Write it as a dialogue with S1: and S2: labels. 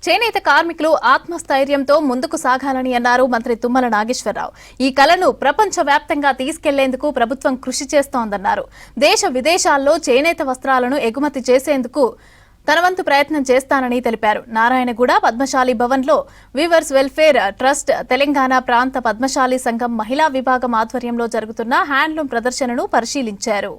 S1: చేనేత కార్మికులు ఆత్మస్థైర్యంతో ముందుకు సాగాలని అన్నారు మంత్రి తుమ్మల నాగేశ్వరరావు. ఈ కళను ప్రపంచవ్యాప్తంగా తీసుకెళ్లేందుకు ప్రభుత్వం కృషి చేస్తోందన్నారు. దేశ విదేశాల్లో చేనేత వస్త్రాలను ఎగుమతి చేసేందుకు తన వంతు ప్రయత్నం చేస్తానని తెలిపారు. నారాయణగూడ పద్మశాలి భవన్లో వీవర్స్ వెల్ఫేర్ ట్రస్ట్, తెలంగాణ ప్రాంత పద్మశాలి సంఘం మహిళా విభాగం ఆధ్వర్యంలో జరుగుతున్న హ్యాండ్లూమ్ ప్రదర్శనను పరిశీలించారు.